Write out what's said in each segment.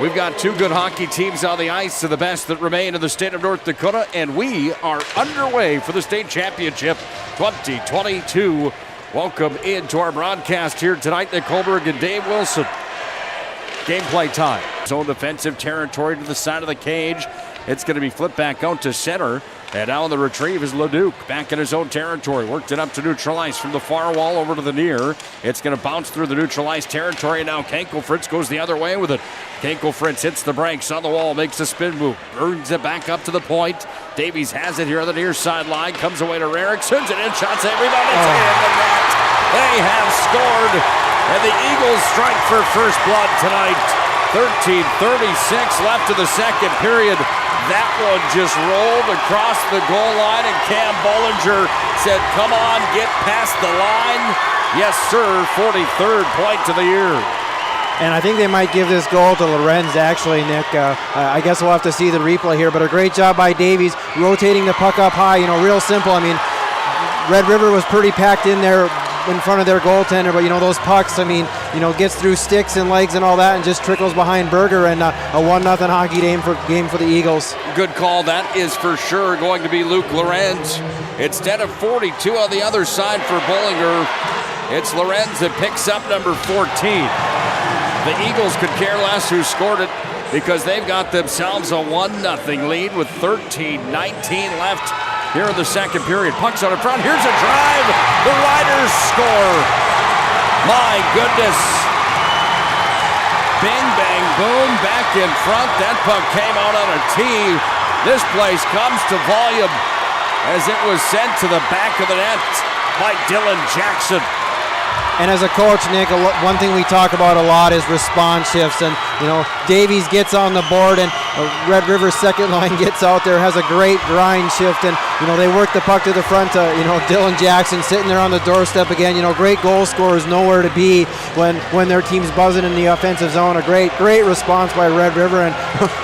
We've got two good hockey teams on the ice, the best that remain in the state of North Dakota, and we are underway for the state championship 2022. Welcome into our broadcast here tonight. Nick Hulberg and Dave Wilson. Gameplay time. Zone defensive territory to the side of the cage. It's going to be flipped back out to center. And now on the retrieve is Leduc back in his own territory. Worked it up to neutral ice from the far wall over to the near. It's going to bounce through the neutral ice territory. And now Fritz goes the other way with it. Fritz hits the brakes on the wall, makes a spin move, burns it back up to the point. Davies has it here on the near sideline. Comes away to Rarick, sends it in, shots it, rebound, it's in the net. They have scored, and the Eagles strike for first blood tonight. 13:36 left in the second period. That one just rolled across the goal line, and Cam Bollinger said, come on, get past the line. Yes, sir, 43rd point of the year. And I think they might give this goal to Lorenz, actually, Nick. I guess we'll have to see the replay here, but a great job by Davies rotating the puck up high. You know, real simple. I mean, Red River was pretty packed in there in front of their goaltender, but, you know, those pucks, I mean, you know, gets through sticks and legs and all that and just trickles behind Berger, and a 1-0 hockey game for the Eagles. Good call. That is for sure going to be Luke Lorenz. Instead of 42 on the other side for Bollinger, it's Lorenz that picks up number 14. The Eagles could care less who scored it because they've got themselves a 1-0 lead with 13:19 left here in the second period. Puck's on in front. Here's a drive. The Riders score. My goodness. Bing, bang, boom. Back in front. That puck came out on a tee. This place comes to volume as it was sent to the back of the net by Dylan Jackson. And as a coach, Nick, one thing we talk about a lot is response shifts. And, you know, Davies gets on the board, and Red River's second line gets out there, has a great grind shift. And, you know, they work the puck to the front to, you know, Dylan Jackson sitting there on the doorstep again. You know, great goal scorers, nowhere to be when their team's buzzing in the offensive zone. A great response by Red River, and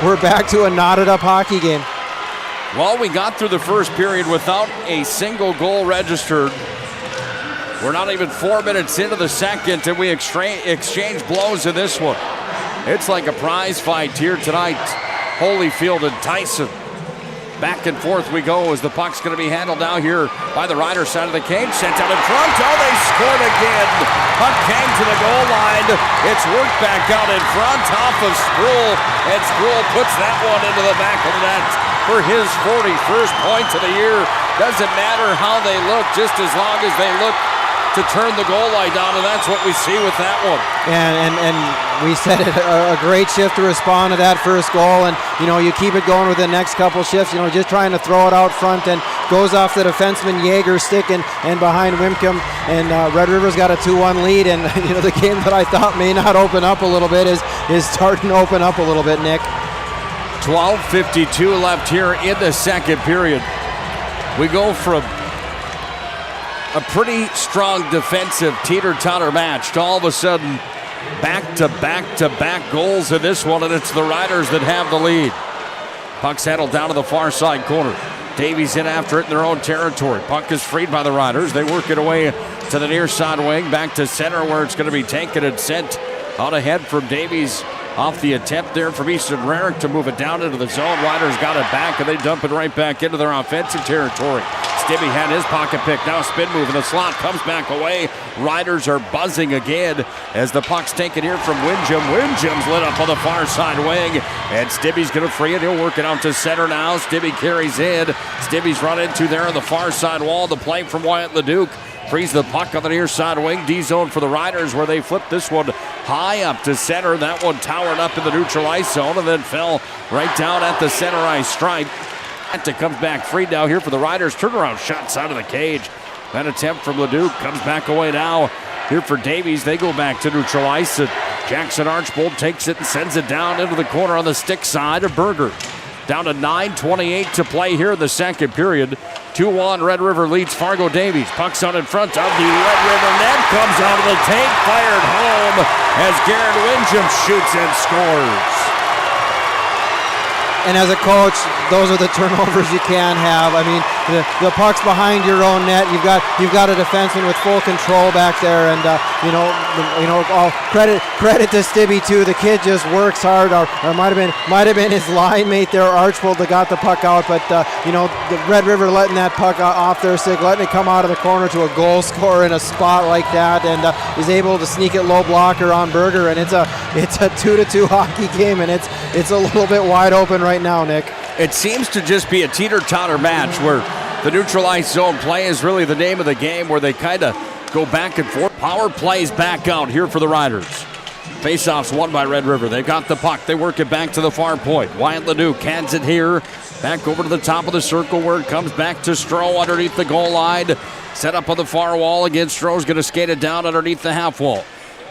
we're back to a knotted-up hockey game. Well, we got through the first period without a single goal registered. We're not even 4 minutes into the second, and we exchange blows in this one. It's like a prize fight here tonight. Holyfield and Tyson. Back and forth we go as the puck's going to be handled now here by the Riders side of the cage. Sent out in front. Oh, they scored again. Puck came to the goal line. It's worked back out in front off of Sproul, and Sproul puts that one into the back of the net for his 41st point of the year. Doesn't matter how they look, just as long as they look to turn the goal line down, and that's what we see with that one. And we said it, a great shift to respond to that first goal, and, you know, you keep it going with the next couple shifts, you know, just trying to throw it out front, and goes off the defenseman Jaeger's stick and behind Wimkum, and Red River's got a 2-1 lead, and, you know, the game that I thought may not open up a little bit is starting to open up a little bit, Nick. 12:52 left here in the second period. We go from a pretty strong defensive teeter-totter match to all of a sudden back-to-back-to-back goals in this one, and it's the Riders that have the lead. Puck settled down to the far side corner. Davies in after it in their own territory. Puck is freed by the Riders. They work it away to the near side wing, back to center where it's going to be taken and sent out ahead from Davies. Off the attempt there from Easton Rarick to move it down into the zone. Riders got it back, and they dump it right back into their offensive territory. Stibbe had his pocket pick. Now spin move in the slot. Comes back away. Riders are buzzing again as the puck's taken here from Windjam. Windjam's lit up on the far side wing, and Stibbe's going to free it. He'll work it out to center now. Stibbe carries in. Stibbe's run into there on the far side wall. The play from Wyatt Leduc. Frees the puck on the near side wing. D-zone for the Riders, where they flip this one high up to center. That one towered up in the neutral ice zone and then fell right down at the center ice stripe. That comes back free now here for the Riders. Turnaround shot out of the cage. That attempt from Leduc comes back away now. Here for Davies, they go back to neutral ice. And Jackson Archbold takes it and sends it down into the corner on the stick side of Berger. Down to 9:28 to play here in the second period. 2-1, Red River leads Fargo Davies. Puck's out in front of the Red River net. Comes out of the tank, fired home as Garrett Windjam shoots and scores. and as a coach, those are the turnovers you can have. I mean, the puck's behind your own net. You've got a defenseman with full control back there, and all credit to Stibby too. The kid just works hard. Or might have been his line mate there, Archbold, that got the puck out. But the Red River letting that puck off their stick, letting it come out of the corner to a goal scorer in a spot like that, and is able to sneak it low blocker on Berger, and it's a 2-2 hockey game, and it's a little bit wide open right now, Nick. It seems to just be a teeter-totter match where the neutral ice zone play is really the name of the game, where they kind of go back and forth. Power plays back out here for the Riders. Faceoffs won by Red River. They've got the puck. They work it back to the far point. Wyatt Ledoux cans it here. Back over to the top of the circle where it comes back to Stroh underneath the goal line. Set up on the far wall again. Stroh's going to skate it down underneath the half wall.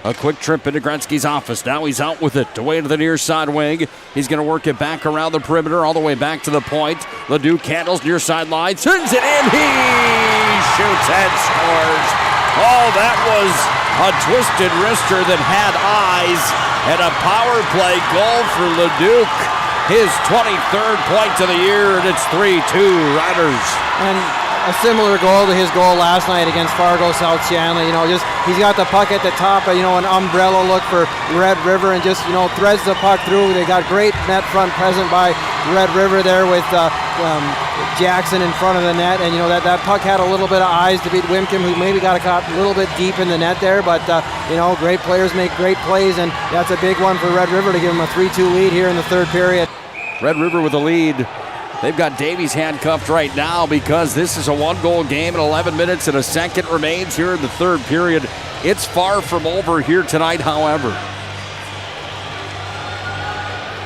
A quick trip into Gretzky's office. Now he's out with it. Away to the near side wing. He's going to work it back around the perimeter all the way back to the point. Ledoux candles near sideline. Turns it in. He shoots and scores. Oh, that was a twisted wrister that had eyes. And a power play goal for Ledoux. His 23rd point of the year, and it's 3-2 Riders. And a similar goal to his goal last night against Fargo South Shanley. He's got the puck at the top, an umbrella look for Red River, and just threads the puck through. They got great net front present by Red River there with Jackson in front of the net, and that puck had a little bit of eyes to beat Wimkin, who maybe got caught a little bit deep in the net there, but great players make great plays, and that's a big one for Red River to give them a 3-2 lead here in the third period. Red River with the lead. They've got Davies handcuffed right now because this is a one-goal game and 11 minutes and a second remains here in the third period. It's far from over here tonight, however.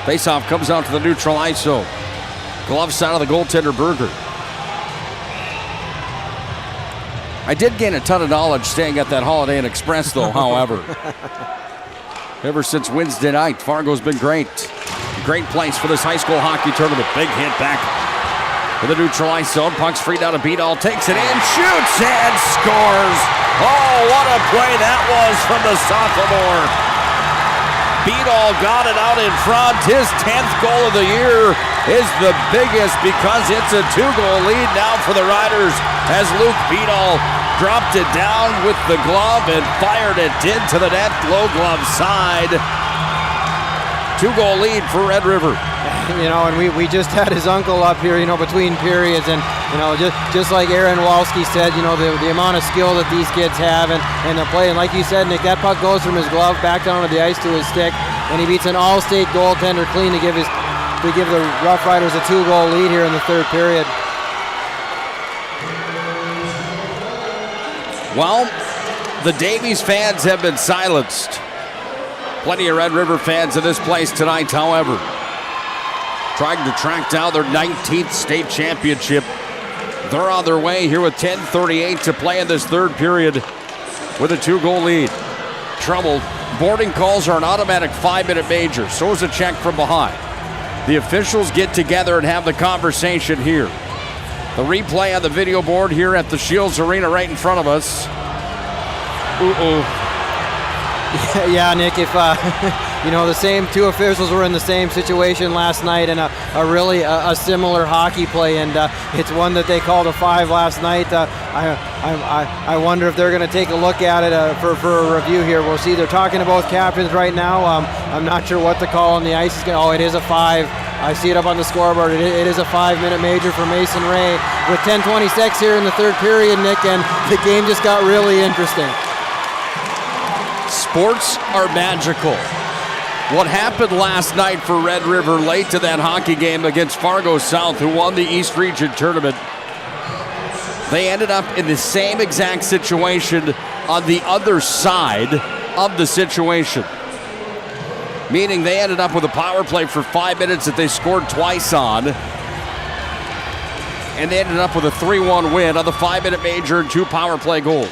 Faceoff comes out to the neutral ice zone. Glove side of the goaltender, Berger. I did gain a ton of knowledge staying at that Holiday Inn Express, though, however. Ever since Wednesday night, Fargo's been great. Great place for this high school hockey tournament. Big hit back to the neutral ice zone. Puck's free down to Beadall. Takes it in, shoots, and scores. Oh, what a play that was from the sophomore. Beadall got it out in front. His 10th goal of the year is the biggest because it's a 2-goal lead now for the Riders as Luke Beadall dropped it down with the glove and fired it into the net. Low glove side. 2-goal lead for Red River. And we just had his uncle up here, between periods, and just like Aaron Walski said, the amount of skill that these kids have and the play. And like you said, Nick, that puck goes from his glove back down to the ice to his stick, and he beats an all-state goaltender clean to give the Rough Riders a 2-goal lead here in the third period. Well, the Davies fans have been silenced. Plenty of Red River fans in this place tonight, however, trying to track down their 19th state championship. They're on their way here with 10:38 to play in this third period with a 2-goal lead. Trouble. Boarding calls are an automatic 5-minute major. So is a check from behind. The officials get together and have the conversation here. The replay on the video board here at the Scheels Arena right in front of us. Yeah, Nick, if the same two officials were in the same situation last night and a really similar hockey play, and it's one that they called a 5 last night. I wonder if they're going to take a look at it for a review here. We'll see. They're talking to both captains right now. I'm not sure what the call on the ice is. Oh, it is a 5. I see it up on the scoreboard. It is a 5-minute major for Mason Ray with 10:26 here in the third period, Nick, and the game just got really interesting. Sports are magical. What happened last night for Red River late to that hockey game against Fargo South, who won the East Region tournament, they ended up in the same exact situation on the other side of the situation. Meaning they ended up with a power play for 5 minutes that they scored twice on. And they ended up with a 3-1 win on the 5-minute major and 2 power play goals.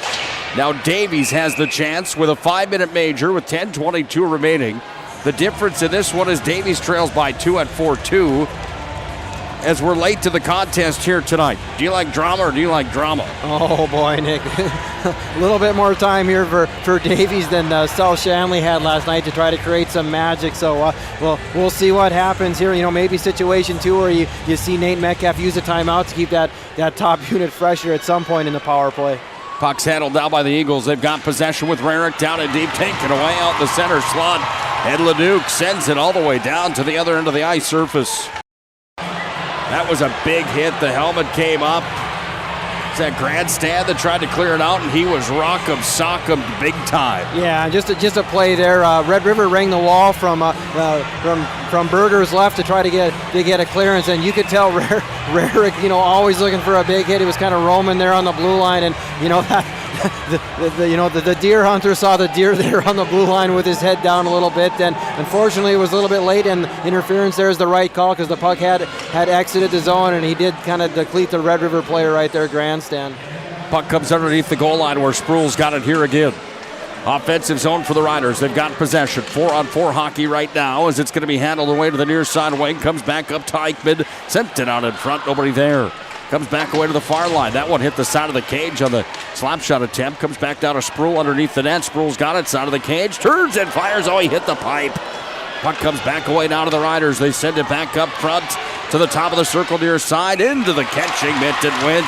Now Davies has the chance with a 5-minute major with 10:22 remaining. The difference in this one is Davies trails by 2 at 4-2. as we're late to the contest here tonight. Do you like drama or do you like drama? Oh boy, Nick. A little bit more time here for Davies than South Shanley had last night to try to create some magic. So we'll see what happens here. Maybe situation 2 where you see Nate Metcalf use a timeout to keep that top unit fresh here at some point in the power play. Puck's handled down by the Eagles. They've got possession with Rarick down and deep, taken away out in the center slot. And Leduc sends it all the way down to the other end of the ice surface. That was a big hit. The helmet came up. It's that grandstand that tried to clear it out, and he was rock'em sock'em big time. Yeah, just a play there. Red River rang the wall from Berger's left to try to get a clearance, and you could tell Rarick, always looking for a big hit. He was kind of roaming there on the blue line, and the deer hunter saw the deer there on the blue line with his head down a little bit, and unfortunately it was a little bit late, and interference there is the right call because the puck had exited the zone, and he did kind of deplete the Red River player right there, grandstand. Puck comes underneath the goal line where Sproul's got it here again. Offensive zone for the Riders. They've got possession. 4-on-4 hockey right now as it's going to be handled away to the near side wing. Comes back up to Eichmann. Sent it out in front. Nobody there. Comes back away to the far line. That one hit the side of the cage on the slap shot attempt. Comes back down to Sproul underneath the net. Sproul's got it. Side of the cage. Turns and fires. Oh, he hit the pipe. Puck comes back away now to the Riders. They send it back up front to the top of the circle near side. Into the catching mitt it went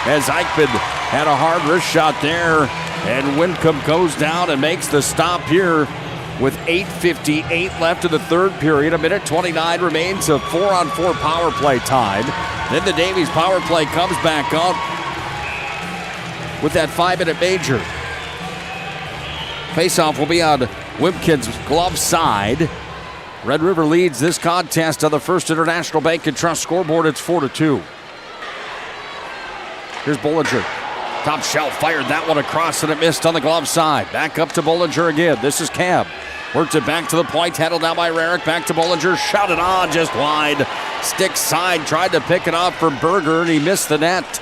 as Eichmann had a hard wrist shot there. And Wincombe goes down and makes the stop here with 8:58 left in the third period. 1:29 remains of 4-on-4 power play time. Then the Davies power play comes back up with that 5-minute major. Faceoff will be on Wimpkin's glove side. Red River leads this contest on the First International Bank and Trust scoreboard. It's 4-2. Here's Bollinger. Top shelf fired that one across and it missed on the glove side. Back up to Bollinger again. This is Cab. Worked it back to the point. Handled down by Rarick. Back to Bollinger. Shot it on just wide. Stick side. Tried to pick it off from Berger and he missed the net.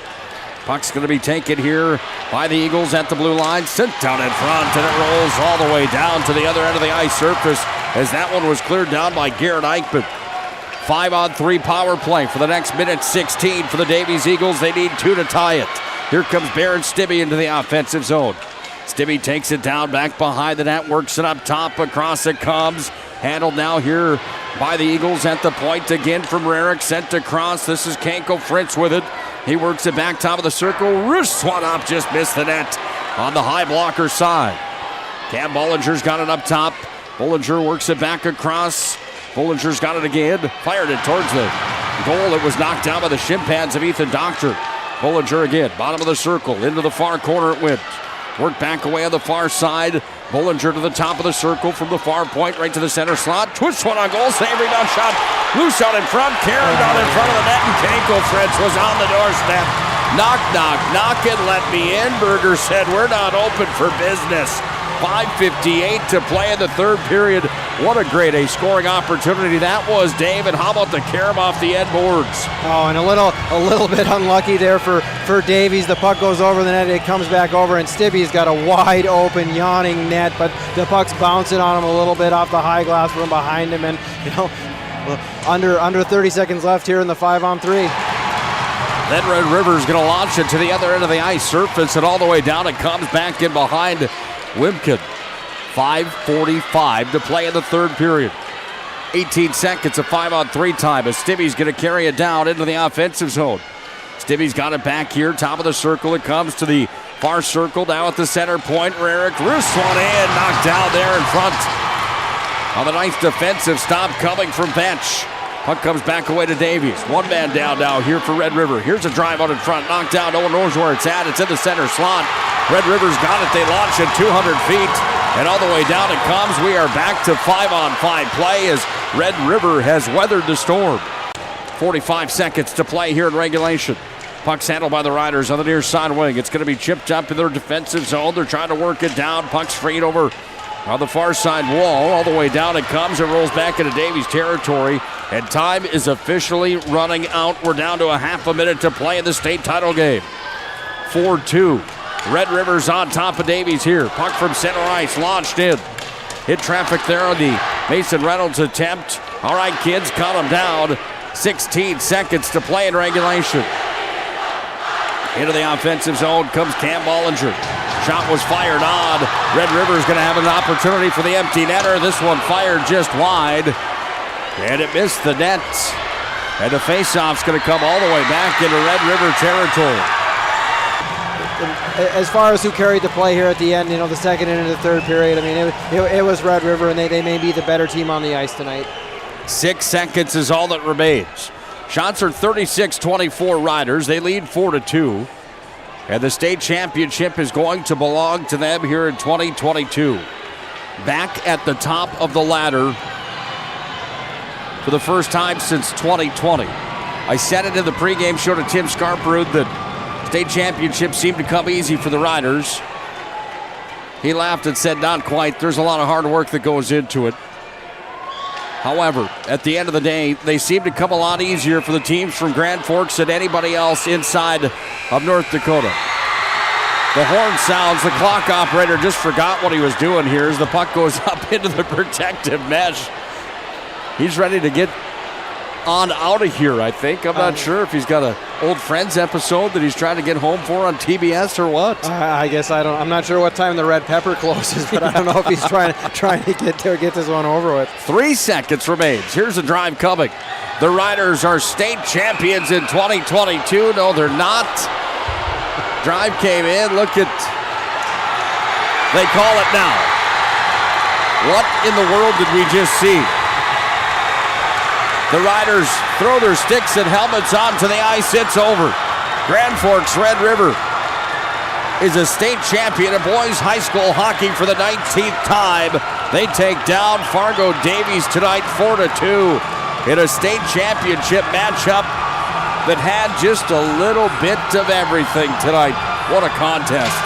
Puck's going to be taken here by the Eagles at the blue line. Sent down in front and it rolls all the way down to the other end of the ice surface as that one was cleared down by Garrett Eichmann. 5-on-3 power play for the next minute 16 for the Davies Eagles. They need 2 to tie it. Here comes Baron Stibbe into the offensive zone. Stibbe takes it down back behind the net, works it up top, across it comes. Handled now here by the Eagles at the point again from Rarick, sent across. This is Kanko Fritz with it. He works it back top of the circle, wrists one up, just missed the net on the high blocker side. Cam Bollinger's got it up top. Bollinger works it back across. Bollinger's got it again, fired it towards the goal. It was knocked down by the shin pads of Ethan Doctor. Bollinger again, bottom of the circle, into the far corner it went. Worked back away on the far side. Bollinger to the top of the circle from the far point right to the center slot. Twists one on goal, save, rebound shot. Loose out in front, carried out in front of the net, and Kanko Fritz was on the doorstep. Knock, knock, knock it, let me in. Berger said, we're not open for business. 5:58 to play in the third period. What a grade A scoring opportunity that was, Dave. And how about the carom off the end boards? Oh, and a little bit unlucky there for Davies. The puck goes over the net, it comes back over, and Stibbe's got a wide open, yawning net, but the puck's bouncing on him a little bit off the high glass from behind him, and under 30 seconds left here in the 5-on-3. Then Red River's going to launch it to the other end of the ice surface, and all the way down it comes back in behind Wimpkin. 5:45 to play in the third period. 18 seconds of 5-on-3 time as Stibbe's going to carry it down into the offensive zone. Stibbe's got it back here, top of the circle. It comes to the far circle, now at the center point. Rarick wrists one in, knocked down there in front. On the ninth defensive stop coming from bench. Puck comes back away to Davies. One man down now here for Red River. Here's a drive out in front. Knocked down. No one knows where it's at. It's in the center slot. Red River's got it. They launch it 200 feet. And all the way down it comes. We are back to 5-on-5 play as Red River has weathered the storm. 45 seconds to play here in regulation. Puck's handled by the Riders on the near side wing. It's going to be chipped up in their defensive zone. They're trying to work it down. Puck's freed over on the far side wall. All the way down it comes. It rolls back into Davies territory. And time is officially running out. We're down to a half a minute to play in the state title game. 4-2. Red River's on top of Davies here. Puck from center ice, launched in. Hit traffic there on the Mason Reynolds attempt. All right, kids, cut him down. 16 seconds to play in regulation. Into the offensive zone comes Cam Bollinger. Shot was fired on. Red River is going to have an opportunity for the empty netter. This one fired just wide, and it missed the net. And the faceoff's going to come all the way back into Red River territory. As far as who carried the play here at the end, the second and the third period, I mean, it was Red River, and they may be the better team on the ice tonight. 6 seconds is all that remains. Shots are 36-24 Riders. They lead 4-2. And the state championship is going to belong to them here in 2022. Back at the top of the ladder for the first time since 2020. I said it in the pregame show to Tim Scarperud that state championship seemed to come easy for the Riders. He laughed and said, not quite. There's a lot of hard work that goes into it. However, at the end of the day, they seem to come a lot easier for the teams from Grand Forks than anybody else inside of North Dakota. The horn sounds. The clock operator just forgot what he was doing here as the puck goes up into the protective mesh. He's ready to get on out of here, I think. I'm not sure if he's got an Old Friends episode that he's trying to get home for on TBS or what. I guess I'm not sure what time the Red Pepper closes, but I don't know if he's trying to get this one over with. 3 seconds remains. Here's a drive coming. The Riders are state champions in 2022. No, they're not. Drive came in. Look at. They call it now. What in the world did we just see? The Riders throw their sticks and helmets onto the ice. It's over. Grand Forks Red River is a state champion of boys high school hockey for the 19th time. They take down Fargo Davies tonight 4-2 in a state championship matchup that had just a little bit of everything tonight. What a contest.